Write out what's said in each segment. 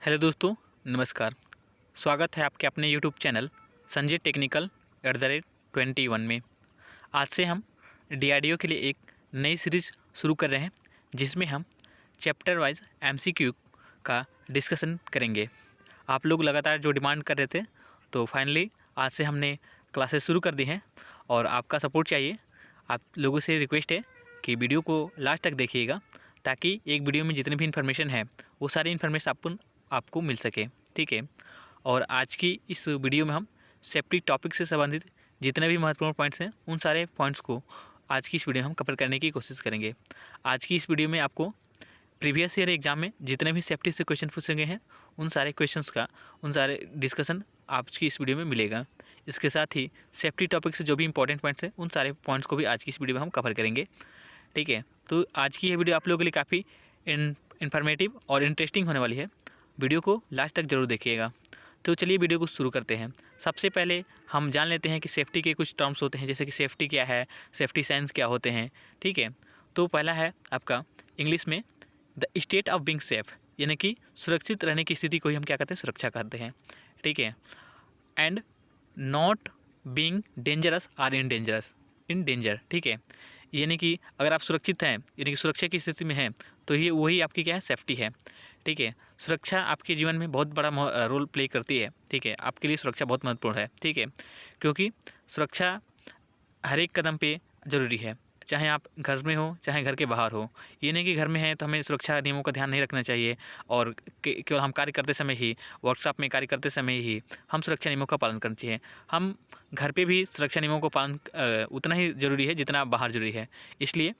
Hello दोस्तों, नमस्कार। स्वागत है आपके अपने यूट्यूब चैनल संजय टेक्निकल @21 में। आज से हम डीआरडीओ के लिए एक नई सीरीज़ शुरू कर रहे हैं, जिसमें हम चैप्टर वाइज एमसीक्यू का डिस्कशन करेंगे। आप लोग लगातार जो डिमांड कर रहे थे, तो फाइनली आज से हमने क्लासेस शुरू कर दी हैं और आपका सपोर्ट चाहिए। आप लोगों से रिक्वेस्ट है कि वीडियो को लास्ट तक देखिएगा, ताकि एक वीडियो में जितनी भी इन्फॉर्मेशन है वो सारी इन्फॉर्मेशन आपको मिल सके। ठीक है। और आज की इस वीडियो में हम सेफ्टी टॉपिक से संबंधित जितने भी महत्वपूर्ण पॉइंट्स हैं, उन सारे पॉइंट्स को आज की इस वीडियो में हम कवर करने की कोशिश करेंगे। आज की इस वीडियो में आपको प्रीवियस ईयर एग्जाम में जितने भी सेफ्टी से क्वेश्चन पूछे गए हैं, उन सारे डिस्कशन आज की इस वीडियो में मिलेगा। इसके साथ ही सेफ्टी टॉपिक से जो भी इंपॉर्टेंट पॉइंट्स हैं, उन सारे पॉइंट्स को भी आज की इस वीडियो में हम कवर करेंगे। ठीक है। तो आज की यह वीडियो आप लोगों के लिए काफ़ी इन्फॉर्मेटिव और इंटरेस्टिंग होने वाली है। वीडियो को लास्ट तक ज़रूर देखिएगा। तो चलिए वीडियो को शुरू करते हैं। सबसे पहले हम जान लेते हैं कि सेफ्टी के कुछ टर्म्स होते हैं, जैसे कि सेफ्टी क्या है, सेफ्टी साइंस क्या होते हैं। ठीक है। तो पहला है आपका इंग्लिश में the state of being safe, यानी कि सुरक्षित रहने की स्थिति को ही हम क्या कहते हैं, सुरक्षा कहते हैं। ठीक है। And not being dangerous are in danger. ठीक है। यानी कि अगर आप सुरक्षित हैं, यानी कि सुरक्षा की स्थिति में हैं, तो ये वही आपकी क्या है, सेफ्टी है। ठीक है। सुरक्षा आपके जीवन में बहुत बड़ा रोल प्ले करती है। ठीक है। आपके लिए सुरक्षा बहुत महत्वपूर्ण है। ठीक है। क्योंकि सुरक्षा हर एक कदम पे ज़रूरी है, चाहे आप घर में हो चाहे घर के बाहर हो। ये नहीं कि घर में है तो हमें सुरक्षा नियमों का ध्यान नहीं रखना चाहिए और केवल हम कार्य करते समय ही, वर्कशॉप में कार्य करते समय ही हम सुरक्षा नियमों का पालन करना चाहिए। हम घर पे भी सुरक्षा नियमों को पालन उतना ही ज़रूरी है जितना बाहर ज़रूरी है। इसलिए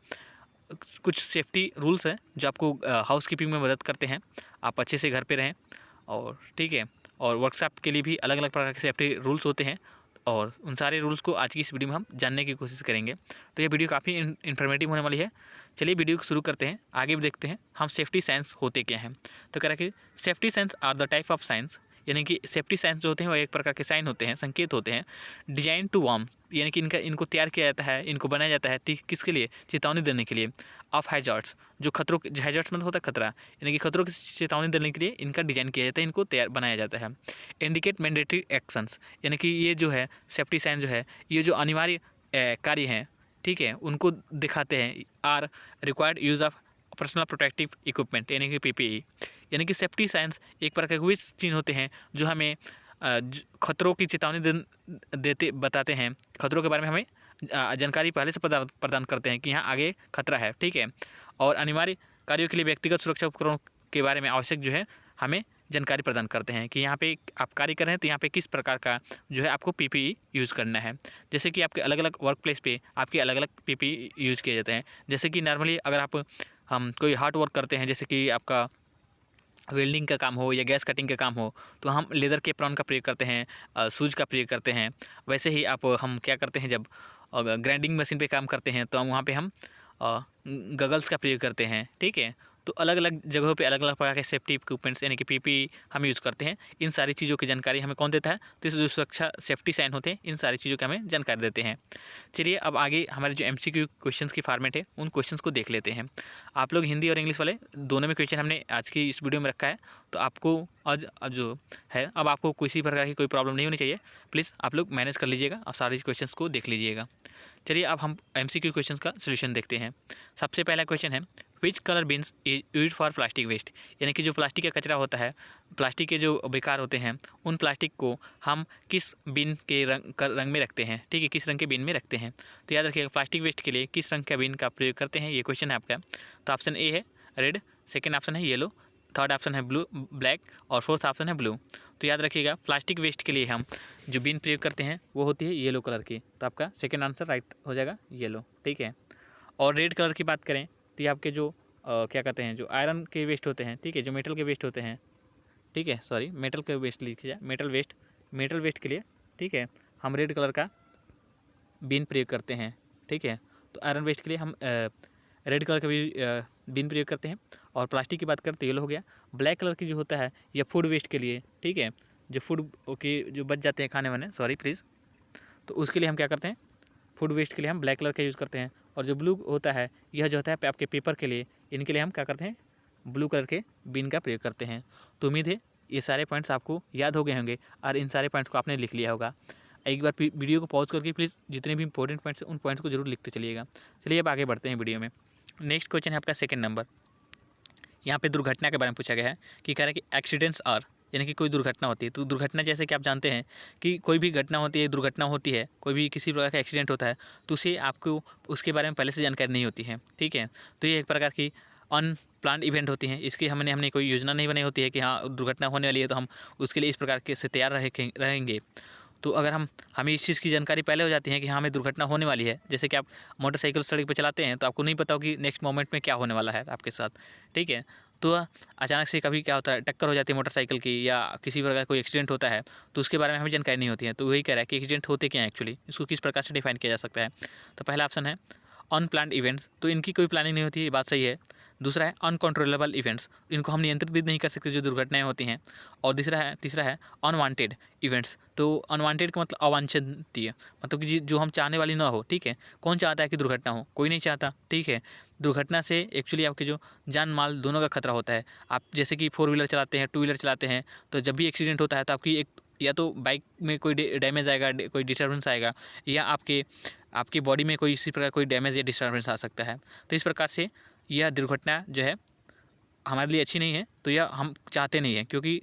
कुछ सेफ्टी रूल्स हैं जो आपको हाउस कीपिंग में मदद करते हैं, आप अच्छे से घर पे रहें। और ठीक है। और वर्कशॉप के लिए भी अलग अलग प्रकार के सेफ्टी रूल्स होते हैं, और उन सारे रूल्स को आज की इस वीडियो में हम जानने की कोशिश करेंगे। तो ये वीडियो काफ़ी इन्फॉर्मेटिव होने वाली है। चलिए वीडियो को शुरू करते हैं, आगे भी देखते हैं हम सेफ्टी साइंस होते क्या हैं। तो कह रहा है कि safety science are the type of science, यानी कि सेफ्टी साइंस जो होते हैं वो एक प्रकार के साइन होते हैं, संकेत होते हैं, डिजाइन टू वार्म, यानी कि इनको तैयार किया जाता है, इनको बनाया जाता है किसके लिए, चेतावनी देने के लिए। ऑफ हैजर्ड्स, जो खतरों, हैजर्ड्स मतलब होता है खतरा, यानी कि खतरों की चेतावनी देने के लिए इनका डिजाइन किया जाता है, इनको तैयार बनाया जाता है। इंडिकेट मैंडेटरी एक्शंस, यानी कि ये जो है सेफ्टी साइन जो है, ये जो अनिवार्य कार्य हैं, ठीक है, उनको दिखाते हैं। Are required use of personal protective equipment, यानी कि पीपीई, यानी कि सेफ्टी साइंस एक प्रकार के वे चीज़ होते हैं जो हमें खतरों की चेतावनी बताते हैं, खतरों के बारे में हमें जानकारी पहले से प्रदान करते हैं कि यहाँ आगे खतरा है। ठीक है। और अनिवार्य कार्यों के लिए व्यक्तिगत सुरक्षा उपकरणों के बारे में आवश्यक जो है हमें जानकारी प्रदान करते हैं कि यहाँ पे आप कार्य कर रहे हैं तो यहाँ पे किस प्रकार का जो है आपको पीपीई यूज़ करना है। जैसे कि आपके अलग अलग वर्क प्लेस पे आपके अलग अलग पीपीई यूज़ किए जाते हैं। जैसे कि नॉर्मली अगर हम कोई हार्ड वर्क करते हैं, जैसे कि आपका वेल्डिंग का काम हो या गैस कटिंग का काम हो, तो हम लेदर के एप्रॉन का प्रयोग करते हैं, शूज़ का प्रयोग करते हैं। वैसे ही हम क्या करते हैं, जब ग्राइंडिंग मशीन पे काम करते हैं तो हम वहाँ पे हम गगल्स का प्रयोग करते हैं। ठीक है। तो अलग अलग जगहों पे अलग अलग प्रकार के सेफ्टी इक्विपमेंट्स, यानी कि पीपी हम यूज़ करते हैं। इन सारी चीज़ों की जानकारी हमें कौन देता है, तो इस जो सुरक्षा सेफ्टी साइन होते हैं, इन सारी चीज़ों की हमें जानकारी देते हैं। चलिए अब आगे हमारे जो एमसीक्यू क्वेश्चंस की फॉर्मेट है, उन क्वेश्चंस को देख लेते हैं। आप लोग हिंदी और इंग्लिश वाले दोनों में क्वेश्चन हमने आज की इस वीडियो में रखा है, तो आपको आज जो है, अब आपको किसी प्रकार की कोई प्रॉब्लम नहीं होनी चाहिए। प्लीज़ आप लोग मैनेज कर लीजिएगा और सारे क्वेश्चंस को देख लीजिएगा। चलिए अब हम एमसीक्यू क्वेश्चंस का सोल्यूशन देखते हैं। सबसे पहला क्वेश्चन है, which colour bins is use for plastic waste, यानी कि जो प्लास्टिक का कचरा होता है, प्लास्टिक के जो बेकार होते हैं, उन प्लास्टिक को हम किस बिन के रंग में रखते हैं। ठीक है, किस रंग के बिन में रखते हैं। तो याद रखिएगा, प्लास्टिक वेस्ट के लिए किस रंग का बिन का प्रयोग करते हैं, ये क्वेश्चन है आपका। तो ऑप्शन ए है रेड, सेकेंड ऑप्शन है येलो, थर्ड ऑप्शन है ब्लैक और फोर्थ ऑप्शन है ब्लू। तो याद रखिएगा, प्लास्टिक वेस्ट के लिए हम जो बिन प्रयोग करते हैं वो होती है येलो कलर की। तो आपका सेकेंड आंसर राइट हो जाएगा, येलो। ठीक है। और रेड कलर की बात करें तो ये आपके जो क्या कहते हैं, जो आयरन के वेस्ट होते हैं, ठीक है, जो मेटल के वेस्ट होते हैं, ठीक है, सॉरी मेटल के वेस्ट लिखिए जाए, मेटल वेस्ट के लिए, ठीक है, हम रेड कलर का बिन प्रयोग करते हैं। ठीक है। तो आयरन वेस्ट के लिए हम रेड कलर का भी बिन प्रयोग करते हैं। और प्लास्टिक की बात करते हैं, येलो हो गया। ब्लैक कलर की जो होता है ये फूड वेस्ट के लिए, ठीक है, जो फूड ओके जो बच जाते हैं खाने वाने, सॉरी प्लीज़, तो उसके लिए हम क्या करते हैं, फूड वेस्ट के लिए हम ब्लैक कलर का यूज़ करते हैं। और जो ब्लू होता है, यह जो होता है आपके पेपर के लिए, इनके लिए हम क्या करते हैं, ब्लू कलर के बिन का प्रयोग करते हैं। तो उम्मीद है ये सारे पॉइंट्स आपको याद हो गए होंगे और इन सारे पॉइंट्स को आपने लिख लिया होगा। एक बार वीडियो को पॉज करके प्लीज़ जितने भी इंपॉर्टेंट पॉइंट्स हैं उन पॉइंट्स को जरूर लिखते चलिएगा। चलिए अब आगे बढ़ते हैं वीडियो में। नेक्स्ट क्वेश्चन है आपका सेकंड नंबर। यहाँ पे दुर्घटना के बारे में पूछा गया है कि कह रहा है कि एक्सीडेंट्स आर, यानी कि कोई दुर्घटना होती है। तो दुर्घटना जैसे कि आप जानते हैं कि कोई भी घटना होती है, दुर्घटना होती है, कोई भी किसी प्रकार का एक्सीडेंट होता है तो उसे आपको उसके बारे में पहले से जानकारी नहीं होती है, ठीक है। तो ये एक प्रकार की अनप्लान्ड इवेंट होती हैं। इसकी हमने कोई योजना नहीं बनाई होती है कि हाँ दुर्घटना होने वाली है तो हम उसके लिए इस प्रकार के से तैयार रहेंगे। तो अगर हमें इस चीज़ की जानकारी पहले हो जाती है कि हाँ हमें दुर्घटना होने वाली है, जैसे कि आप मोटरसाइकिल सड़क पर चलाते हैं तो आपको नहीं पता हो कि नेक्स्ट मोमेंट में क्या होने वाला है आपके साथ, ठीक है। तो अचानक से कभी क्या होता है, टक्कर हो जाती है मोटरसाइकिल की या किसी प्रकार कोई एक्सीडेंट होता है तो उसके बारे में हमें जानकारी नहीं होती है। तो वही कह रहा है कि एक्सीडेंट होते क्या हैं एक्चुअली, इसको किस प्रकार से डिफाइन किया जा सकता है। तो पहला ऑप्शन है अनप्लान्ड इवेंट्स, तो इनकी कोई प्लानिंग नहीं होती है, ये बात सही है। दूसरा है अनकंट्रोलेबल इवेंट्स, इनको हम नियंत्रित भी नहीं कर सकते जो दुर्घटनाएं होती हैं। और तीसरा है अनवांटेड इवेंट्स, तो अनवांटेड का मतलब अवांछनीय, मतलब कि जो हम चाहने वाली ना हो, ठीक है। कौन चाहता है कि दुर्घटना हो, कोई नहीं चाहता, ठीक है। दुर्घटना से एक्चुअली आपके जो जान माल दोनों का खतरा होता है। आप जैसे कि 4 व्हीलर चलाते हैं, 2 व्हीलर चलाते हैं, तो जब भी एक्सीडेंट होता है तो आपकी एक या तो बाइक में कोई डैमेज आएगा, कोई डिस्टर्बेंस आएगा, या आपकी बॉडी में कोई इसी प्रकार कोई डैमेज या डिस्टर्बेंस आ सकता है। तो इस प्रकार से यह दुर्घटना जो है हमारे लिए अच्छी नहीं है, तो यह हम चाहते नहीं हैं, क्योंकि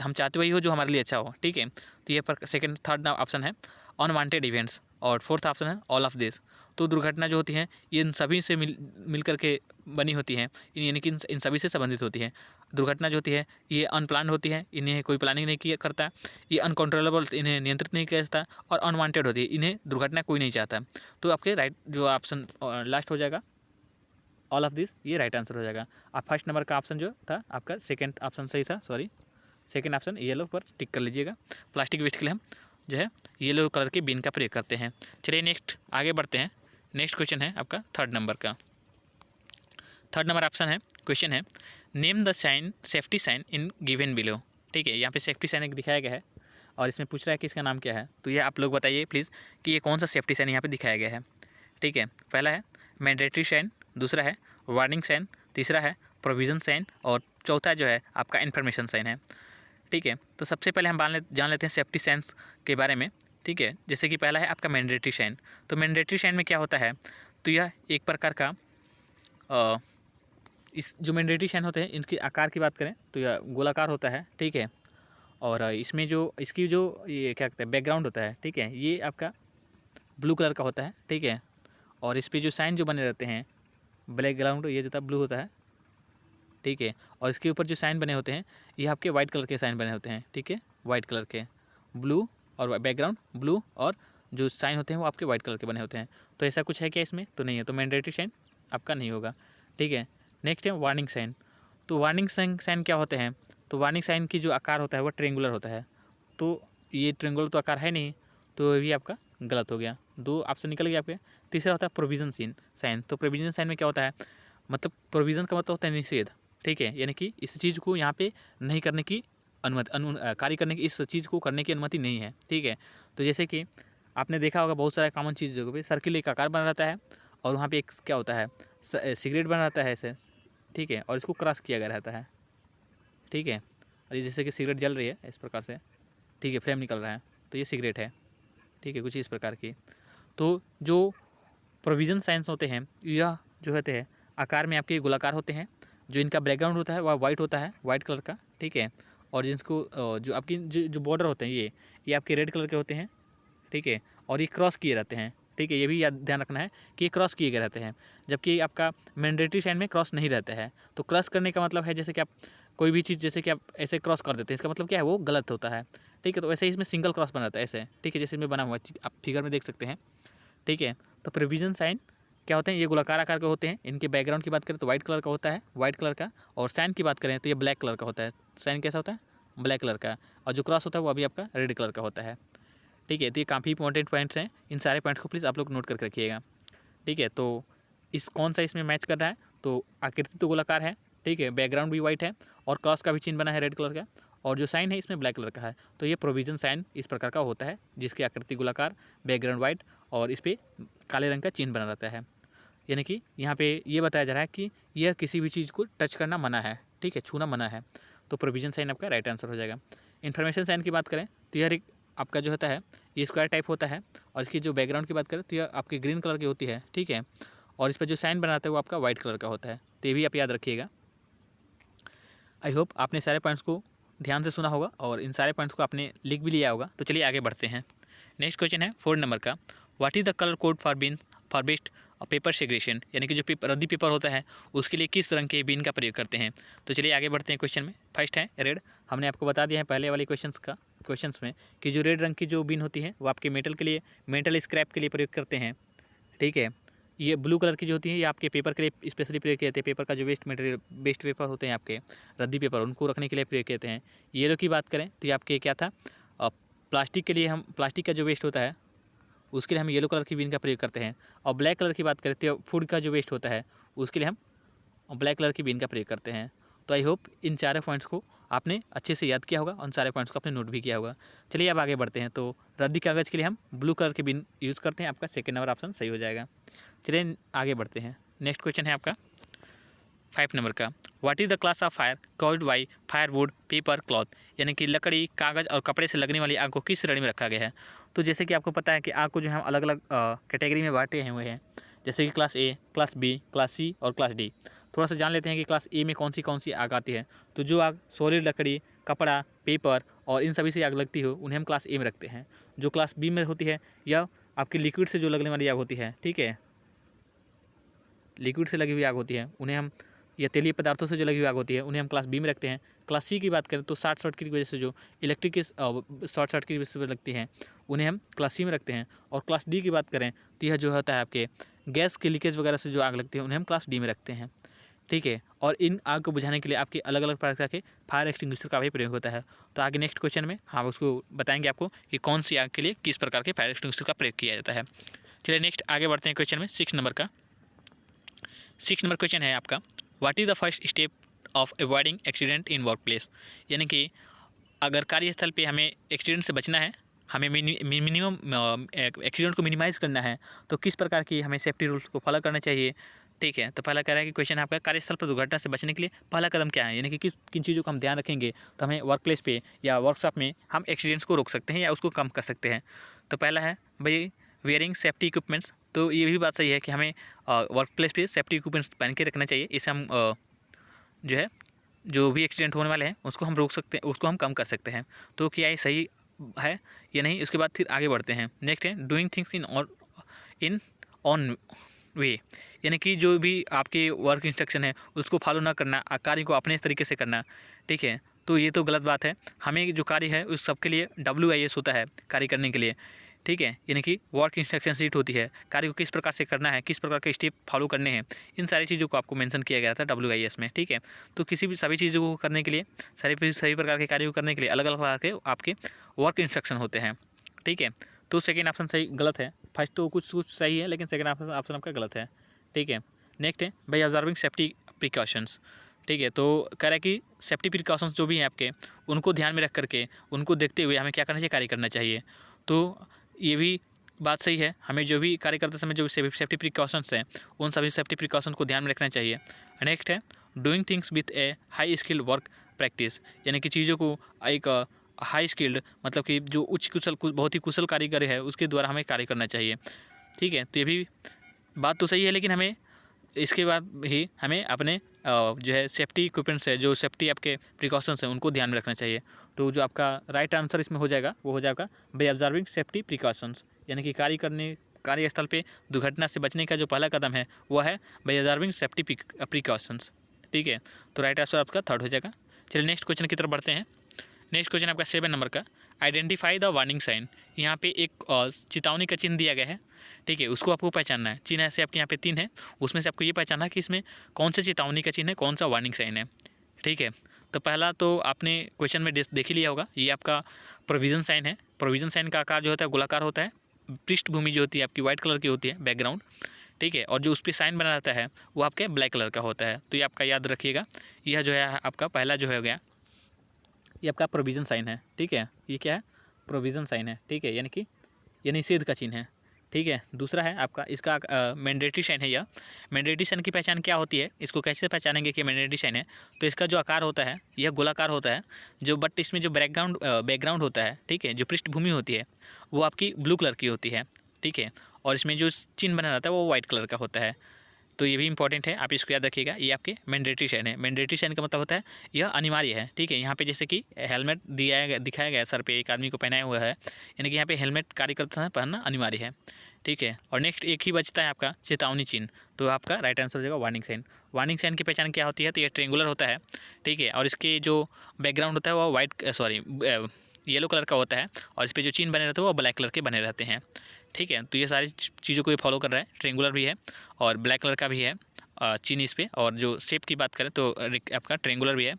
हम चाहते वही हो जो हमारे लिए अच्छा हो, ठीक है। तो ये सेकंड थर्ड ऑप्शन है अनवांटेड इवेंट्स, और फोर्थ ऑप्शन है ऑल ऑफ दिस। तो दुर्घटना जो होती है ये इन सभी से मिल करके बनी होती है, यानी कि इन सभी से संबंधित होती है। दुर्घटना जो होती है ये अनप्लान्ड होती है, इन्हें कोई प्लानिंग नहीं किया करता, ये अनकंट्रोलेबल, इन्हें नियंत्रित नहीं किया जाता, और अनवांटेड होती है, इन्हें दुर्घटना कोई नहीं चाहता। तो आपके राइट जो ऑप्शन लास्ट हो जाएगा ऑल ऑफ दिस, ये राइट आंसर हो जाएगा। आप फर्स्ट नंबर का ऑप्शन जो था आपका सेकंड ऑप्शन सही था, सॉरी सेकंड ऑप्शन येलो पर टिक कर लीजिएगा। प्लास्टिक वेस्ट के लिए हम जो है येलो कलर के बिन का प्रयोग करते हैं। चलिए नेक्स्ट आगे बढ़ते हैं। नेक्स्ट क्वेश्चन है आपका थर्ड नंबर का। थर्ड नंबर ऑप्शन है, क्वेश्चन है name the sign safety sign in given below, ठीक है। यहाँ पे सेफ्टी साइन एक दिखाया गया है और इसमें पूछ रहा है कि इसका नाम क्या है। तो ये आप लोग बताइए प्लीज़ कि ये कौन सा सेफ्टी साइन यहाँ पे दिखाया गया है, ठीक है। पहला है मैंडेटरी साइन, दूसरा है वार्निंग साइन, तीसरा है प्रोविज़न साइन, और चौथा जो है आपका इन्फॉर्मेशन साइन है, ठीक है। तो सबसे पहले हम जान लेते हैं सेफ्टी साइंस के बारे में, ठीक है। जैसे कि पहला है आपका मैंडेटरी साइन। तो मैंडेटरी साइन में क्या होता है, तो यह एक प्रकार का इस जो मैंडेटरी साइन होते हैं इनके आकार की बात करें तो यह गोलाकार होता है, ठीक है। और इसमें जो इसकी जो ये क्या कहते हैं बैकग्राउंड होता है, ठीक है, ये आपका ब्लू कलर का होता है, ठीक है। और इस पर जो साइन जो बने रहते हैं ब्लैक ग्राउंड, ये जो था ब्लू होता है, ठीक है। और इसके ऊपर जो साइन बने होते हैं ये आपके वाइट कलर के साइन बने होते हैं, ठीक है, वाइट कलर के, ब्लू और बैकग्राउंड ब्लू, और जो साइन होते हैं वो आपके वाइट कलर के बने होते हैं। तो ऐसा कुछ है क्या इसमें, तो नहीं है, तो मैंडेटरी साइन आपका नहीं होगा, ठीक है। नेक्स्ट है वार्निंग साइन। तो वार्निंग साइन क्या होते हैं, तो वार्निंग साइन की जो आकार होता है वो ट्रेंगुलर होता है। तो ये ट्रेंगुलर तो आकार है नहीं, तो ये भी आपका गलत हो गया, 2 ऑप्शन निकल गया आपके। तीसरा होता है प्रोविज़न साइन। तो प्रोविज़न साइन में क्या होता है, मतलब प्रोविज़न का मतलब होता है निषेध, ठीक है, यानी कि इस चीज़ को यहाँ पे नहीं करने की अनुमति, कार्य करने की, इस चीज़ को करने की अनुमति नहीं है, ठीक है। तो जैसे कि आपने देखा होगा बहुत सारा कॉमन चीज़ जगह पे सर्किल एक आकार बना रहता है और वहाँ पे एक क्या होता है सिगरेट बना रहता है ऐसे, ठीक है, और इसको क्रॉस किया गया रहता है, ठीक है। और ये जैसे कि सिगरेट जल रही है इस प्रकार से, ठीक है, फ्लेम निकल रहा है, तो ये सिगरेट है, ठीक है, कुछ इस प्रकार की। तो जो प्रोविज़न साइंस होते हैं यह जो होते हैं आकार में आपके गोलाकार होते हैं, जो इनका बैकग्राउंड होता है वह वाइट होता है, वाइट कलर का, ठीक है। और जिसको जो आपकी जो बॉर्डर होते हैं ये आपके रेड कलर के होते हैं, ठीक है। और ये क्रॉस किए रहते हैं, ठीक है, ये भी याद ध्यान रखना है कि ये क्रॉस किए गए रहते हैं, जबकि आपका मैंडेटरी साइन में क्रॉस नहीं रहता है। तो क्रॉस करने का मतलब है जैसे कि आप कोई भी चीज़ जैसे कि आप ऐसे क्रॉस कर देते हैं, इसका मतलब क्या है, वो गलत होता है, ठीक है। तो वैसे ही इसमें सिंगल क्रॉस बना रहता है ऐसे, ठीक है, जैसे इसमें बना हुआ आप फिगर में देख सकते हैं, ठीक है। तो प्रोविज़न साइन क्या होते हैं, ये गोलाकार आकार के होते हैं। इनके बैकग्राउंड की बात करें तो वाइट कलर का होता है, वाइट कलर का। और साइन की बात करें तो ये ब्लैक कलर का होता है। साइन कैसा होता है, ब्लैक कलर का। और जो क्रॉस होता है वो अभी आपका रेड कलर का होता है, ठीक है। तो ये काफ़ी इंपॉर्टेंट पॉइंट्स हैं, इन सारे पॉइंट्स को प्लीज़ आप लोग नोट करके रखिएगा, ठीक है। तो इस कौन सा इसमें मैच कर रहा है, तो आकृति तो गोलाकार है, ठीक है, बैकग्राउंड भी वाइट है, और क्रॉस का भी चिन्ह बना है रेड कलर का, और जो साइन है इसमें ब्लैक कलर का है। तो ये प्रोविज़न साइन इस प्रकार का होता है जिसकी आकृति गोलाकार, बैकग्राउंड वाइट, और इस पर काले रंग का चिन्ह बना रहता है। यानी कि यहाँ पे ये बताया जा रहा है कि यह किसी भी चीज़ को टच करना मना है, ठीक है, छूना मना है। तो प्रोविजन साइन आपका राइट आंसर हो जाएगा। इन्फॉर्मेशन साइन की बात करें तो यह एक आपका जो होता है ये स्क्वायर टाइप होता है, और इसकी जो बैकग्राउंड की बात करें तो यह आपकी ग्रीन कलर की होती है, ठीक है। और इस पर जो साइन बनाता है वो आपका वाइट कलर का होता है, तो ये भी आप याद रखिएगा। आई होप आपने सारे पॉइंट्स को ध्यान से सुना होगा और इन सारे पॉइंट्स को आपने लिख भी लिया होगा। तो चलिए आगे बढ़ते हैं। नेक्स्ट क्वेश्चन है 4 नंबर का, what is the colour code for best paper segregation, यानी कि जो रद्दी पेपर होता है उसके लिए किस रंग के बिन का प्रयोग करते हैं। तो चलिए आगे बढ़ते हैं क्वेश्चन में। फर्स्ट है रेड। हमने आपको बता दिया है पहले वाले क्वेश्चंस में कि जो रेड रंग की जो बिन होती है वो आपके मेटल स्क्रैप के लिए प्रयोग करते हैं, ठीक है। ये ब्लू कलर की जो होती है ये आपके पेपर के लिए स्पेशली प्रयोग किए जाते हैं। पेपर का जो वेस्ट पेपर होते हैं आपके रद्दी पेपर, उनको रखने के लिए प्रयोग किए जाते हैं। येलो की बात करें तो ये आपके क्या था, प्लास्टिक के लिए हम प्लास्टिक का जो वेस्ट होता है उसके लिए हम येलो कलर की बिन का प्रयोग करते हैं। और ब्लैक कलर की बात करें तो फूड का जो वेस्ट होता है उसके लिए हम ब्लैक कलर की बिन का प्रयोग करते हैं। तो आई होप इन चारों पॉइंट्स को आपने अच्छे से याद किया होगा और उन सारे पॉइंट्स को आपने नोट भी किया होगा। चलिए अब आगे बढ़ते हैं। तो रद्दी कागज़ के लिए हम ब्लू कलर की बिन यूज़ करते हैं, आपका सेकेंड नंबर ऑप्शन सही हो जाएगा। चलिए आगे बढ़ते हैं। नेक्स्ट क्वेश्चन है आपका 5 नंबर का, what is the class of fire caused by firewood paper cloth, यानी कि लकड़ी, कागज़ और कपड़े से लगने वाली आग को किस श्रेणी में रखा गया है। तो जैसे कि आपको पता है कि आग को जो है हम अलग अलग कैटेगरी में बांटे हुए हैं, जैसे कि class A, class B, class C और क्लास डी। थोड़ा सा जान लेते हैं कि क्लास ए में कौन सी आग आती है। तो जो आग सॉलिड लकड़ी, कपड़ा, पेपर और इन सभी से आग लगती हो उन्हें हम क्लास ए में रखते हैं। जो क्लास बी में होती है या आपकी लिक्विड से जो लगने वाली आग होती है, ठीक है, लिक्विड से लगी हुई आग होती है उन्हें हम, या तेलीय पदार्थों से जो लगी हुई आग होती है उन्हें हम क्लास बी में रखते हैं। क्लास सी की बात करें तो शॉर्ट सर्किट की वजह से जो इलेक्ट्रिक के शॉर्ट सर्किट की वजह से लगती हैं उन्हें हम क्लास सी में रखते हैं। और क्लास डी की बात करें तो यह जो होता है आपके गैस के लीकेज वगैरह से जो आग लगती है उन्हें हम क्लास डी में रखते हैं, ठीक है। और इन आग को बुझाने के लिए आपके अलग अलग प्रकार के फायर एक्सटिंग्विशर का भी प्रयोग होता है। तो आगे नेक्स्ट क्वेश्चन में हम उसको बताएंगे आपको कि कौन सी आग के लिए किस प्रकार के फायर एक्सटिंग्विशर का प्रयोग किया जाता है। चलिए नेक्स्ट आगे बढ़ते हैं क्वेश्चन में। 6 नंबर का 6 नंबर क्वेश्चन है आपका, what is the first step of avoiding accident in work place, यानी कि अगर कार्यस्थल पे हमें एक्सीडेंट से बचना है, हमें मिनिमम एक्सीडेंट को मिनिमाइज़ करना है, तो किस प्रकार की हमें सेफ्टी रूल्स को फॉलो करना चाहिए, ठीक है। तो पहला कह रहा है कि क्वेश्चन आपका कार्यस्थल पर दुर्घटना से बचने के लिए पहला कदम क्या है, यानी कि किन चीज़ों का हम ध्यान रखेंगे तो हमें वर्क प्लेस पे या वर्कशॉप में हम एक्सीडेंट्स को रोक सकते हैं या उसको कम कर सकते हैं। तो पहला है भाई वेयरिंग सेफ्टी इक्विपमेंट्स। तो ये भी बात सही है कि हमें वर्क प्लेस पे सेफ्टी इक्विपमेंट्स पहन के रखना चाहिए। इससे हम जो है जो भी एक्सीडेंट होने वाले हैं उसको हम रोक सकते हैं, उसको हम कम कर सकते हैं। तो क्या ये सही है या नहीं, उसके बाद फिर आगे बढ़ते हैं। नेक्स्ट है doing things in on way, यानी कि जो भी आपके वर्क इंस्ट्रक्शन है उसको फॉलो ना करना, कार्य को अपने तरीके से करना, ठीक है। तो ये तो गलत बात है। हमें जो कार्य है उस सब के लिए WIS होता है कार्य करने के लिए, ठीक है, यानी कि वर्क इंस्ट्रक्शन शीट होती है। कार्य को किस प्रकार से करना है, किस प्रकार के स्टेप फॉलो करने हैं, इन सारी चीज़ों को आपको मेंशन किया गया था WIS में, ठीक है। तो सभी चीज़ों को करने के लिए सभी प्रकार के कार्य को करने के लिए अलग अलग प्रकार के आपके वर्क इंस्ट्रक्शन होते हैं, ठीक है। तो सेकेंड ऑप्शन सही गलत है। फर्स्ट तो कुछ सही है लेकिन सेकेंड ऑप्शन आपका गलत है, ठीक है। नेक्स्ट है बाय ऑब्जर्विंग सेफ्टी प्रिकॉशंस, ठीक है। तो कह रहा है कि सेफ्टी प्रिकॉशंस जो भी हैं आपके उनको ध्यान में रख करके उनको देखते हुए हमें क्या करना चाहिए, कार्य करना चाहिए। तो ये भी बात सही है, हमें जो भी कार्य करते समय जो सेफ्टी प्रिकॉशंस हैं उन सभी सेफ्टी प्रिकॉशन को ध्यान में रखना चाहिए। नेक्स्ट है doing things with A high skill work practice, यानी कि चीज़ों को एक हाई स्किल्ड मतलब कि जो उच्च कुशल बहुत ही कुशल कारीगर है उसके द्वारा हमें कार्य करना चाहिए, ठीक है। तो ये भी बात तो सही है लेकिन हमें इसके बाद ही हमें अपने जो है सेफ्टी इक्विपमेंट्स है, जो सेफ्टी आपके प्रिकॉशंस हैं उनको ध्यान में रखना चाहिए। तो जो आपका राइट आंसर इसमें हो जाएगा वो हो जाएगा बाय ऑब्जर्विंग सेफ्टी प्रिकॉशंस, यानी कि कार्यस्थल पे दुर्घटना से बचने का जो पहला कदम है वो है बाय ऑब्जर्विंग सेफ्टी प्रिकॉशंस, ठीक है। तो राइट आंसर आपका थर्ड हो जाएगा। चलिए नेक्स्ट क्वेश्चन की तरफ बढ़ते हैं। नेक्स्ट क्वेश्चन आपका 7 नंबर का, आइडेंटिफाई द वार्निंग साइन। यहाँ पे एक चेतावनी का चिन्ह दिया गया है, ठीक है, उसको आपको पहचानना है। चिन्ह ऐसे आपके यहाँ पे 3 है, उसमें से आपको ये पहचानना है कि इसमें कौन से चेतावनी का चिन्ह है, कौन सा वार्निंग साइन है, ठीक है। तो पहला तो आपने क्वेश्चन में देख ही लिया होगा, ये आपका प्रोविजन साइन है। प्रोविजन साइन का आकार जो होता है गोलाकार होता है, पृष्ठभूमि जो होती है आपकी वाइट कलर की होती है, बैकग्राउंड, ठीक है, और जो उस पर साइन बना रहता है वो आपके ब्लैक कलर का होता है। तो ये आपका याद रखिएगा, यह जो है आपका पहला जो हो गया ये आपका प्रोविजन साइन है, ठीक है। ये क्या है, प्रोविजन साइन है, ठीक है, यानी कि ये निषेध का चिन्ह है, ठीक है। दूसरा है आपका इसका मैंडेटरी साइन है। यह मैंडेटरी साइन की पहचान क्या होती है, इसको कैसे पहचानेंगे कि मैंडेटरी साइन है? तो इसका जो आकार होता है यह गोलाकार होता है, जो बट इसमें जो बैकग्राउंड होता है, ठीक है, जो पृष्ठभूमि होती है वो आपकी ब्लू कलर की होती है, ठीक है, और इसमें जो चिन्ह बना रहता है वो वाइट कलर का होता है। तो ये भी इंपॉर्टेंट है, आप इसको याद रखिएगा। ये आपके मैंडेटरी साइन है। मैंडेटरी साइन का मतलब होता है यह अनिवार्य है, ठीक है। यहाँ पे जैसे कि हेलमेट दिखाया गया सर पे, एक आदमी को पहनाया हुआ है, यानी कि यहाँ पे हेलमेट कार्य करते समय पहनना अनिवार्य है, ठीक है। और नेक्स्ट एक ही बचता है आपका चेतावनी चिन्ह, तो आपका राइट आंसर हो जाएगा वार्निंग साइन। वार्निंग साइन की पहचान क्या होती है? तो ये ट्रेंगुलर होता है, ठीक है, और इसके जो बैकग्राउंड होता है वो येलो कलर का होता है, और इस पर जो चिन्ह बने रहते हैं वो ब्लैक कलर के बने रहते हैं, ठीक है। तो ये सारी चीज़ों को ये फॉलो कर रहा है। ट्रेंगुलर भी है और ब्लैक कलर का भी है चिन्ह इस पर, और जो शेप की बात करें तो आपका ट्रेंगुलर भी है,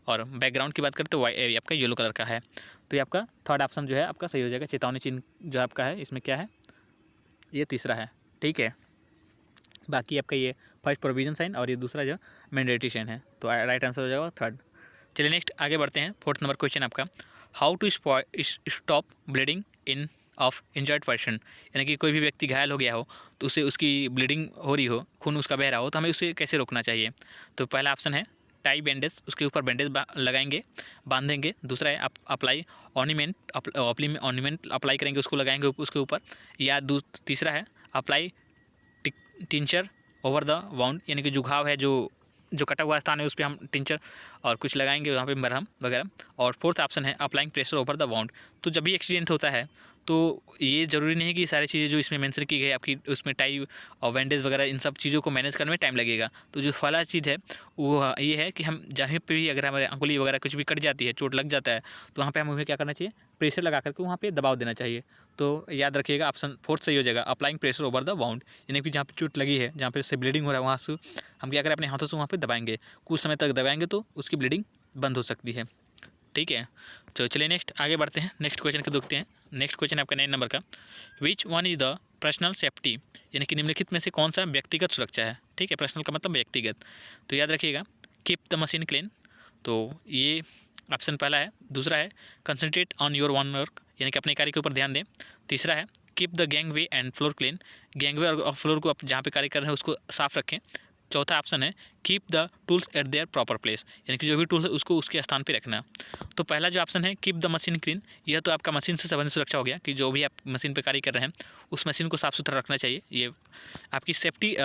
और बैकग्राउंड की बात करें तो आपका येलो कलर का है। तो ये आपका थर्ड ऑप्शन जो है आपका सही हो जाएगा। चेतावनी चिन्ह जो आपका है इसमें क्या है? ये तीसरा है, ठीक है। बाकी आपका ये फर्स्ट प्रोविजन साइन और ये दूसरा जो मैंडेटरी साइन है, तो राइट आंसर हो जाएगा थर्ड। चलिए नेक्स्ट आगे बढ़ते हैं। फोर्थ नंबर क्वेश्चन आपका, how to stop bleeding in of injured person, यानी कि कोई भी व्यक्ति घायल हो गया हो तो उसे उसकी ब्लीडिंग हो रही हो, खून उसका बह रहा हो, तो हमें उसे कैसे रोकना चाहिए? तो पहला ऑप्शन है टाई बैंडेज, उसके ऊपर बैंडेज लगाएंगे, बांधेंगे। दूसरा है आप अप्लाई ऑर्नीमेंट अप्लाई करेंगे, उसको लगाएंगे उसके ऊपर। या तीसरा है apply tincture over the wound, यानी कि जो घाव है, जो कटा हुआ स्थान है उस पर हम टिंचर और कुछ लगाएंगे वहाँ पे मरहम वगैरह। और फोर्थ ऑप्शन है applying pressure over the wound. तो जब भी एक्सीडेंट होता है तो ये ज़रूरी नहीं है कि सारी चीज़ें जो इसमें मेंशन की गई आपकी उसमें टाई और बैंडेज वगैरह इन सब चीज़ों को मैनेज करने में टाइम लगेगा। तो जो पहला चीज़ है वो ये है कि हम जहाँ पे भी अगर हमारे अंगुली वगैरह कुछ भी कट जाती है, चोट लग जाता है, तो वहाँ पे हमें क्या करना चाहिए? प्रेशर लगा करके वहाँ पे दबाव देना चाहिए। तो याद रखिएगा ऑप्शन फोर्थ सही हो जाएगा, applying pressure over the wound, यानी कि जहाँ पे चोट लगी है, जहाँ पे से ब्लीडिंग हो रहा है, वहाँ से हम क्या करें? अपने हाथों से वहाँ पे दबाएंगे, कुछ समय तक दबाएंगे तो उसकी ब्लीडिंग बंद हो सकती है, ठीक है। तो चलिए नेक्स्ट आगे बढ़ते हैं, नेक्स्ट क्वेश्चन को देखते हैं। नेक्स्ट क्वेश्चन आपका 9 नंबर का, which one is the personal safety, यानी कि निम्नलिखित में से कौन सा व्यक्तिगत सुरक्षा है, ठीक है। पर्सनल का मतलब व्यक्तिगत। तो याद रखिएगा कीप द मशीन क्लीन, तो ये ऑप्शन पहला है। दूसरा है concentrate on your one work, यानी कि अपने कार्य के ऊपर ध्यान दें। तीसरा है keep the gangway and floor clean, gangway और फ्लोर को आप जहाँ पे कार्य कर रहे हैं उसको साफ रखें। चौथा ऑप्शन है keep the tools eight there proper place, यानी कि जो भी टूल है उसको उसके स्थान पे रखना। तो पहला जो ऑप्शन है कीप द मशीन क्लीन, यह तो आपका मशीन से संबंधित सुरक्षा हो गया कि जो भी आप मशीन पे कार्य कर रहे हैं उस मशीन को साफ़ सुथरा रखना चाहिए। ये आपकी सेफ्टी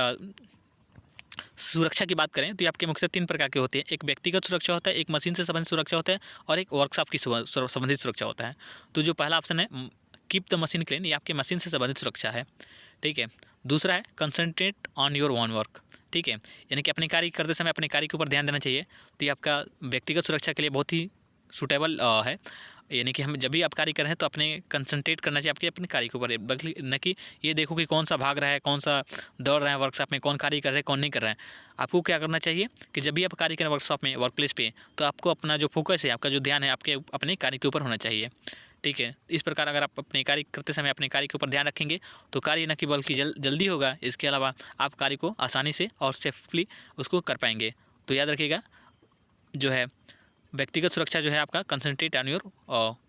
सुरक्षा की बात करें तो ये आपके मुख्य 3 प्रकार के होते हैं। एक व्यक्तिगत सुरक्षा होता है, एक मशीन से संबंधित सुरक्षा होता है, और एक वर्कशॉप की संबंधित सुरक्षा होता है। तो जो पहला ऑप्शन है कीप द मशीन क्लीन, ये आपके मशीन से संबंधित सुरक्षा है, ठीक है। दूसरा है concentrate on your one work, ठीक है, यानी कि अपने कार्य करते समय अपने कार्य के ऊपर ध्यान देना चाहिए। तो ये आपका व्यक्तिगत सुरक्षा के लिए बहुत ही सूटेबल है, यानी कि हम जब भी आप कार्य कर रहे हैं तो अपने कंसंट्रेट करना चाहिए आपके अपने कार्य के ऊपर, बल्कि न कि ये देखो कि कौन सा भाग रहा है, कौन सा दौड़ रहा है वर्कशॉप में, कौन कार्य कर रहा है, कौन नहीं कर रहा है। आपको क्या करना चाहिए कि जब भी आप कार्य करें वर्कशॉप में, वर्क प्लेस पे, तो आपको अपना जो फोकस है, आपका जो ध्यान है आपके अपने कार्य के ऊपर होना चाहिए, ठीक है। इस प्रकार अगर आप अपने कार्य करते समय अपने कार्य के ऊपर ध्यान रखेंगे तो कार्य न कि बल्कि जल्दी होगा, इसके अलावा आप कार्य को आसानी से और सेफली उसको कर पाएंगे। तो याद रखिएगा जो है व्यक्तिगत सुरक्षा जो है आपका कंसंट्रेट ऑन योर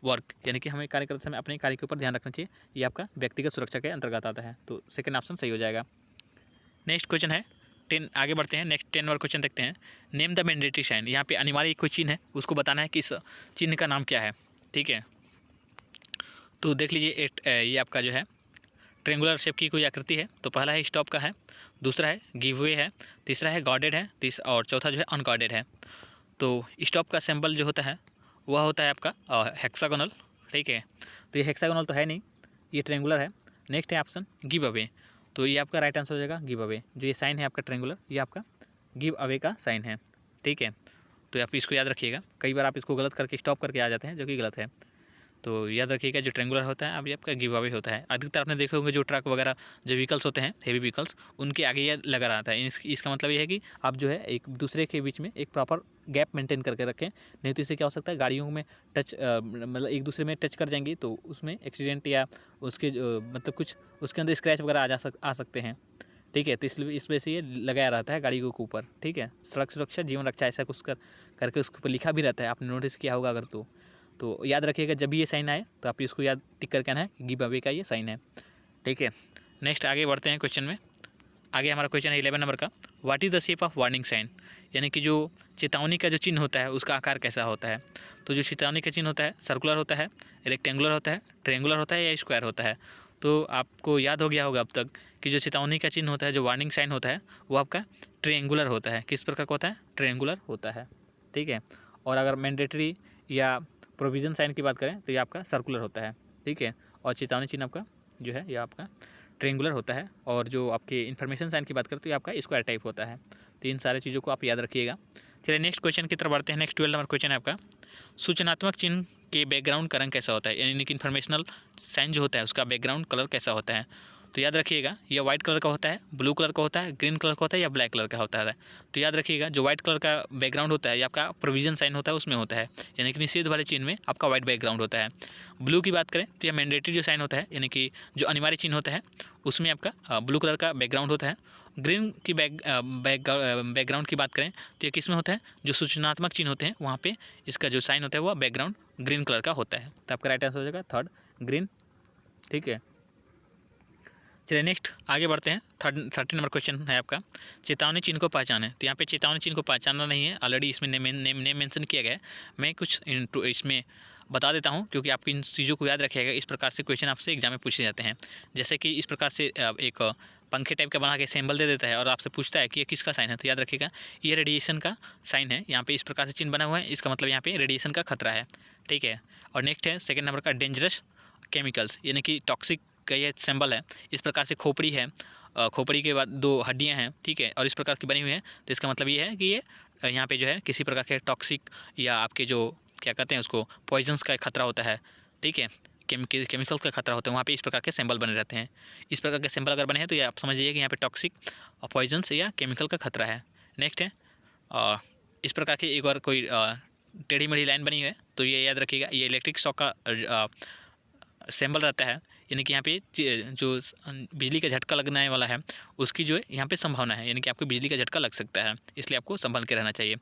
वर्क, यानी कि हमें कार्य करते समय अपने कार्य के ऊपर ध्यान रखना चाहिए, ये आपका व्यक्तिगत सुरक्षा के अंतर्गत आता है। तो सेकंड ऑप्शन सही हो जाएगा। नेक्स्ट क्वेश्चन है 10, आगे बढ़ते हैं। नेक्स्ट 10 नंबर क्वेश्चन देखते हैं। नेम द मैंडेटरी साइन, यहाँ पे अनिवार्य कोई चिन्ह है उसको बताना है कि इस चिन्ह का नाम क्या है, ठीक है। तो देख लीजिए ये आपका जो है ट्रेंगुलर शेप की कोई आकृति है। तो पहला है स्टॉप का है, दूसरा है गिव वे है, तीसरा है गॉडेड है, और चौथा जो है अनगॉडेड है। तो स्टॉप का सिंबल जो होता है वह होता है आपका हेक्सागोनल, ठीक है। तो ये हेक्सागोनल तो है नहीं, ये ट्रेंगुलर है। नेक्स्ट है ऑप्शन गिव अवे, तो ये आपका राइट आंसर हो जाएगा गिव अवे। जो ये साइन है आपका ट्रेंगुलर, ये आपका गिव अवे का साइन है, ठीक है। तो आप इसको याद रखिएगा, कई बार आप इसको गलत करके स्टॉप करके आ जाते हैं जो कि गलत है। तो याद रखिएगा जो ट्रेंगुलर होता है अभी आपका गिव अवे होता है। अधिकतर आपने देखे होंगे जो ट्रक वगैरह जो व्हीकल्स होते हैं, हेवी व्हीकल्स, उनके आगे ये लगा रहता है। इसका मतलब ये है कि आप जो है एक दूसरे के बीच में एक प्रॉपर गैप मेंटेन करके रखें, नहीं तो इससे क्या हो सकता है गाड़ियों में मतलब एक दूसरे में टच कर जाएंगी तो उसमें एक्सीडेंट या उसके मतलब कुछ उसके अंदर स्क्रैच वगैरह आ सकते हैं, ठीक है। तो इसलिए इस वजह से ये लगाया रहता है गाड़ियों के ऊपर, ठीक है। सड़क सुरक्षा जीवन रक्षा ऐसा कुछ करके उसके ऊपर लिखा भी रहता है, आपने नोटिस किया होगा अगर तो याद रखिएगा जब भी ये साइन आए तो आप इसको याद टिक करके आना है, गिव अवे का ये साइन है, ठीक है। नेक्स्ट आगे बढ़ते हैं क्वेश्चन में। आगे हमारा क्वेश्चन है 11 नंबर का, what is the shape of warning sign, यानी कि जो चेतावनी का जो चिन्ह होता है उसका आकार कैसा होता है। तो जो चेतावनी का चिन्ह होता है सर्कुलर होता है, रेक्टेंगुलर होता है, ट्रायंगुलर होता है या स्क्वायर होता है। तो आपको याद हो गया होगा अब तक कि जो चेतावनी का चिन्ह होता है, जो वार्निंग साइन होता है, वो आपका ट्रायंगुलर होता है। किस प्रकार का होता है? ट्रायंगुलर होता है, ठीक है। और अगर मैंडेटरी या प्रोविज़न साइन की बात करें तो ये आपका सर्कुलर होता है, ठीक है। और चेतावनी चिन्ह आपका जो है ये आपका ट्रायंगुलर होता है। और जो आपके इन्फॉर्मेशन साइन की बात करें तो ये आपका स्क्वायर टाइप होता है। तो इन सारी चीज़ों को आप याद रखिएगा। चलिए नेक्स्ट क्वेश्चन की तरफ बढ़ते हैं। नेक्स्ट 12 नंबर क्वेश्चन है आपका, सूचनात्मक चिन्ह के बैकग्राउंड का रंग कैसा होता है, यानी कि इन्फॉर्मेशनल साइन जो होता है उसका बैकग्राउंड कलर कैसा होता है। तो याद रखिएगा ये वाइट कलर का होता है, ब्लू कलर का होता है, ग्रीन कलर का होता है या ब्लैक कलर का होता है। तो याद रखिएगा जो वाइट कलर का बैकग्राउंड होता है ये आपका प्रोविजन साइन होता है उसमें होता है, यानी कि निषेध वाले चिन्ह में आपका वाइट बैकग्राउंड होता है। ब्लू की बात करें तो यह मैंडेटरी जो साइन होता है, यानी कि जो अनिवार्य चिन्ह होता है उसमें आपका ब्लू कलर का बैकग्राउंड होता है। ग्रीन की बैकग्राउंड की बात करें तो ये किस में होता है, जो सूचनात्मक चिन्ह होते हैं वहाँ पे इसका जो साइन होता है वो बैकग्राउंड ग्रीन कलर का होता है। तो आपका राइट आंसर हो जाएगा थर्ड, ग्रीन, ठीक है। चलिए नेक्स्ट आगे बढ़ते हैं। 13 नंबर क्वेश्चन है आपका, चेतावनी चिन्ह को पहचानें। तो यहाँ पे चेतावनी चिन्ह को पहचानना नहीं है, ऑलरेडी इसमें नेम मेंशन किया गया है। मैं कुछ इसमें बता देता हूँ क्योंकि आपकी इन चीज़ों को याद रखिएगा। इस प्रकार से क्वेश्चन आपसे एग्जाम में पूछे जाते हैं। जैसे कि इस प्रकार से एक पंखे टाइप का बना के सिंबल दे देता है और आपसे पूछता है कि ये किसका साइन है। तो याद रखिएगा ये रेडिएशन का साइन है। यहाँ पे इस प्रकार से चिन्ह बना हुआ है, इसका मतलब यहाँ पे रेडिएशन का खतरा है, ठीक है। और नेक्स्ट है 2 नंबर का, डेंजरस केमिकल्स, यानी कि टॉक्सिक का ये सिंबल है। इस प्रकार से खोपड़ी है, खोपड़ी के बाद 2 हड्डियां हैं, ठीक है, और इस प्रकार की बनी हुई हैं। तो इसका मतलब ये है कि ये यहाँ पे जो है किसी प्रकार के टॉक्सिक या आपके जो क्या कहते हैं उसको पॉइजन्स का खतरा होता है, ठीक है, केमिकल्स का खतरा होता है, वहाँ पे इस प्रकार के सिंबल बने रहते हैं। इस प्रकार के सिंबल अगर बने हैं तो ये आप समझ लीजिए कि यहाँ पे टॉक्सिक पॉइजन्स या केमिकल का खतरा है। नेक्स्ट है इस प्रकार की एक और कोई टेढ़ी मेढ़ी लाइन बनी है तो ये याद रखिएगा ये इलेक्ट्रिक शॉक का सिंबल रहता है, यानी कि यहाँ पे जो बिजली का झटका लगने वाला है उसकी जो है यहाँ पे संभावना है, यानी कि आपको बिजली का झटका लग सकता है, इसलिए आपको संभल के रहना चाहिए।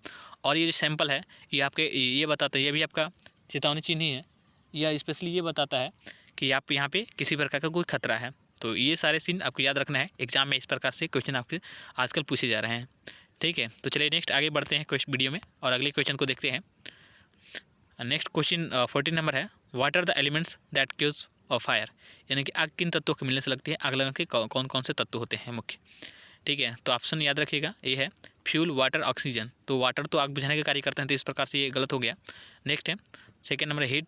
और ये जो सैंपल है ये आपके ये बताता है, ये भी आपका चेतावनी चिन्ह ही है, यह स्पेशली ये बताता है कि आप यहाँ पे किसी प्रकार का कोई खतरा है। तो ये सारे सीन आपको याद रखना है, एग्जाम में इस प्रकार से क्वेश्चन आपके आजकल पूछे जा रहे हैं, ठीक है। तो चलिए नेक्स्ट आगे बढ़ते हैं वीडियो में और अगले क्वेश्चन को देखते हैं। नेक्स्ट क्वेश्चन 14 नंबर है, what are the elements that gives a fire, यानी कि आग किन तत्वों के मिलने से लगती है, आग लगने के कौन कौन से तत्व होते हैं मुख्य, ठीक है। तो ऑप्शन याद रखिएगा ये है फ्यूल, वाटर, ऑक्सीजन। तो वाटर तो आग बुझाने का कार्य करते हैं, तो इस प्रकार से ये गलत हो गया। नेक्स्ट है 2 नंबर हीट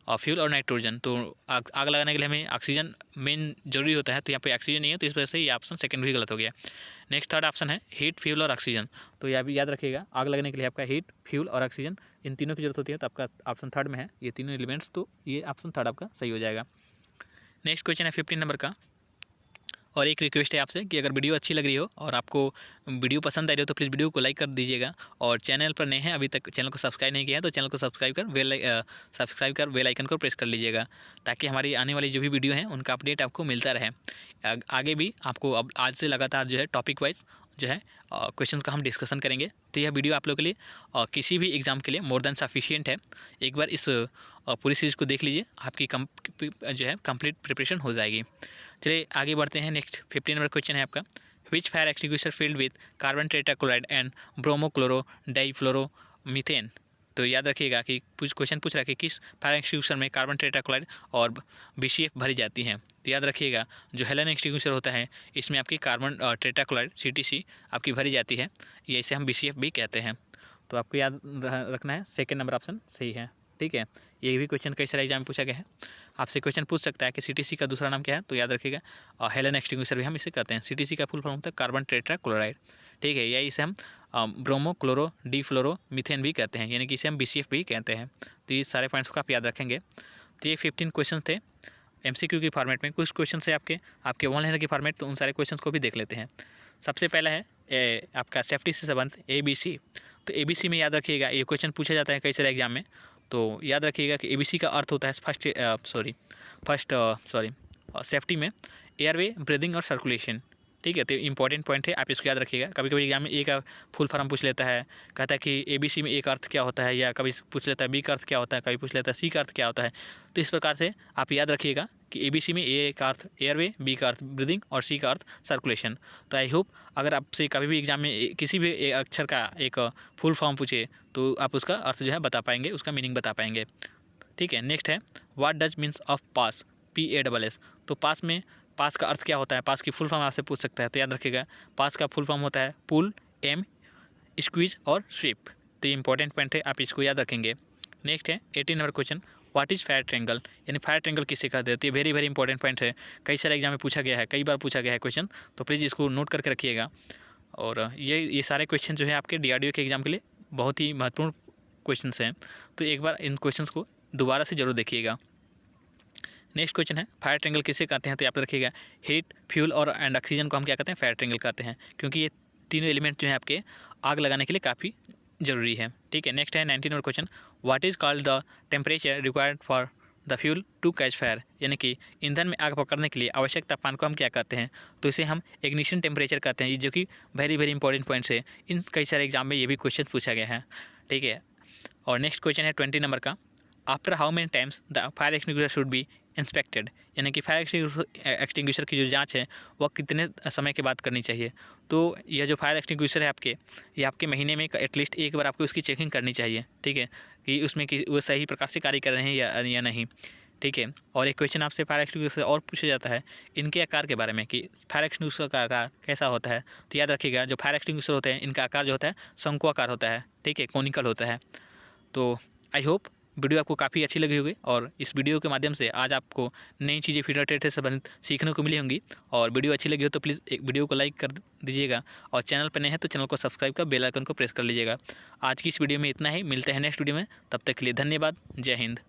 और फ्यूल और नाइट्रोजन। तो आग लगाने के लिए हमें ऑक्सीजन मेन जरूरी होता है, तो यहाँ पे ऑक्सीजन नहीं है, तो इस वजह से ये ऑप्शन सेकंड भी गलत हो गया। नेक्स्ट थर्ड ऑप्शन है हीट, फ्यूल और ऑक्सीजन। तो यह भी याद रखिएगा आग लगने के लिए आपका हीट, फ्यूल और ऑक्सीजन इन तीनों की जरूरत होती है, तो आपका ऑप्शन थर्ड में है ये तीनों एलिमेंट्स, तो ये ऑप्शन थर्ड आपका सही हो जाएगा। नेक्स्ट क्वेश्चन है 15 नंबर का, और एक रिक्वेस्ट है आपसे कि अगर वीडियो अच्छी लग रही हो और आपको वीडियो पसंद आ रही हो तो प्लीज़ वीडियो को लाइक कर दीजिएगा। और चैनल पर नए हैं, अभी तक चैनल को सब्सक्राइब नहीं किया है तो चैनल को सब्सक्राइब कर बेल आइकन को प्रेस कर लीजिएगा, ताकि हमारी आने वाली जो भी वीडियो हैं उनका अपडेट आपको मिलता रहे। आगे भी आपको अब आज से लगातार जो है टॉपिक वाइज जो है क्वेश्चंस का हम डिस्कशन करेंगे। तो यह वीडियो आप लोगों के लिए किसी भी एग्ज़ाम के लिए मोर देन सफिशिएंट है। एक बार इस पूरी सीरीज़ को देख लीजिए, आपकी जो है कंप्लीट प्रिपरेशन हो जाएगी। चलिए आगे बढ़ते हैं। नेक्स्ट 15 नंबर क्वेश्चन है आपका, which fire extinguisher filled with carbon tetrachloride and bromochlorodifluoromethane. तो याद रखिएगा कि क्वेश्चन पूछ रहा है कि किस फायर एक्सटिंग्विशर में कार्बन टेट्राक्लोराइड और BCF भरी जाती हैं। तो याद रखिएगा जो हेलन एक्सटिंग्विशर होता है इसमें आपकी कार्बन टेट्राक्लोराइड CTC आपकी भरी जाती है, ये इसे हम BCF भी कहते हैं। तो आपको याद रखना है 2 नंबर ऑप्शन सही है, ठीक है। ये भी क्वेश्चन कई सारे एग्जाम में पूछा गया है, आपसे क्वेश्चन पूछ सकता है कि CTC का दूसरा नाम क्या है। तो याद रखिएगा हेलन एक्सटिंग्विशर भी हम इसे कहते हैं। CTC का फुल फॉर्म होता है कार्बन टेट्राक्लोराइड, ठीक है, या इसे हम ब्रोमो क्लोरो डिफ्लोरोमीथेन भी कहते हैं, यानी कि इसे हम BCF भी कहते हैं। तो ये सारे पॉइंट्स को आप याद रखेंगे। तो ये 15 क्वेश्चन थे MCQ की फॉर्मेट में। कुछ क्वेश्चन है आपके ऑनलाइन की फॉर्मेट, तो उन सारे क्वेश्चन को भी देख लेते हैं। सबसे पहला है आपका सेफ्टी से संबंध ABC। तो ABC में याद रखिएगा ये क्वेश्चन पूछा जाता है कई सारे एग्जाम में। तो याद रखिएगा कि ABC का अर्थ होता है फर्स्ट सेफ्टी में एयरवे, ब्रीदिंग और सर्कुलेशन, ठीक है। तो इंपॉर्टेंट पॉइंट है, आप इसको याद रखिएगा। कभी कभी एग्जाम में ए का फुल फॉर्म पूछ लेता है, कहता है कि ABC में ए का अर्थ क्या होता है, या कभी पूछ लेता है B का अर्थ क्या होता है, कभी पूछ लेता है C का अर्थ क्या होता है। तो इस प्रकार से आप याद रखिएगा कि ABC में A का अर्थ एयरवे, B का अर्थ ब्रीदिंग और C का अर्थ सर्कुलेशन। तो आई होप अगर आपसे कभी भी एग्जाम में किसी भी अक्षर का एक फुल फॉर्म पूछे तो आप उसका अर्थ जो है बता पाएंगे, उसका मीनिंग बता पाएंगे। ठीक है, नेक्स्ट है what does means of pass, PASS। तो पास में पास का अर्थ क्या होता है, पास की फुल फॉर्म आपसे पूछ सकता है, तो याद रखिएगा पास का फुल फॉर्म होता है पुल, एम, स्क्वीज और स्वीप। तो ये इंपॉर्टेंट पॉइंट है, आप इसको याद रखेंगे। नेक्स्ट है 18 number question, what is fire triangle, यानी फायर ट्रेंगल किसे कहते हैं। तो ये वेरी वेरी इंपॉर्टेंट पॉइंट है, कई सारे एग्जाम में पूछा गया है, कई बार पूछा गया है क्वेश्चन, तो प्लीज़ इसको नोट करके रखिएगा। और ये सारे क्वेश्चन जो है आपके DRDO के एग्ज़ाम के लिए बहुत ही महत्वपूर्ण क्वेश्चन हैं, तो एक बार इन क्वेश्चन को दोबारा से जरूर देखिएगा। नेक्स्ट क्वेश्चन है फायर ट्रेंगल किसे कहते हैं, तो याद रखिएगा हीट, फ्यूल और एंड ऑक्सीजन को हम क्या कहते हैं, फायर ट्रेंगल कहते हैं, क्योंकि ये तीनों एलिमेंट जो है आपके आग लगाने के लिए काफ़ी ज़रूरी है। ठीक है, नेक्स्ट है 19 नंबर question, what is called the temperature required for the fuel to catch fire, यानी कि ईंधन में आग पकड़ने के लिए आवश्यक तापमान को हम क्या कहते हैं, तो इसे हम इग्निशन टेम्परेचर कहते हैं, जो कि वेरी वेरी इंपॉर्टेंट पॉइंट्स है, इन कई सारे एग्जाम में ये भी क्वेश्चन पूछा गया है। ठीक है, और नेक्स्ट क्वेश्चन है 20 नंबर का, after how many times the fire extinguisher should be inspected, यानी कि फायर एक्सटिंग्विशर की जो जांच है वह कितने समय के बाद करनी चाहिए। तो यह जो फायर एक्सटिंग्विशर है आपके, ये आपके महीने में एटलीस्ट एक बार आपको उसकी चेकिंग करनी चाहिए। ठीक है, कि उसमें कि वो सही प्रकार से कार्य कर रहे हैं या नहीं। ठीक है, और एक क्वेश्चन आपसे फायर एक्सटिंग्विशर और पूछा जाता है इनके आकार के बारे में, कि फायर एक्सटिंग्विशर का आकार कैसा होता है। तो याद रखिएगा जो फायर एक्सटिंग्विशर होते हैं इनका आकार जो होता है शंकु आकार होता है। ठीक है, कोनिकल होता है। तो आई होप वीडियो आपको काफ़ी अच्छी लगी होगी, और इस वीडियो के माध्यम से आज आपको नई चीज़ें फ्यूचर ट्रेड से संबंधित सीखने को मिली होंगी। और वीडियो अच्छी लगी हो तो प्लीज़ एक वीडियो को लाइक कर दीजिएगा, और चैनल पर नए हैं तो चैनल को सब्सक्राइब कर बेल आइकन को प्रेस कर लीजिएगा। आज की इस वीडियो में इतना ही, मिलते हैं नेक्स्ट वीडियो में, तब तक के लिए धन्यवाद, जय हिंद।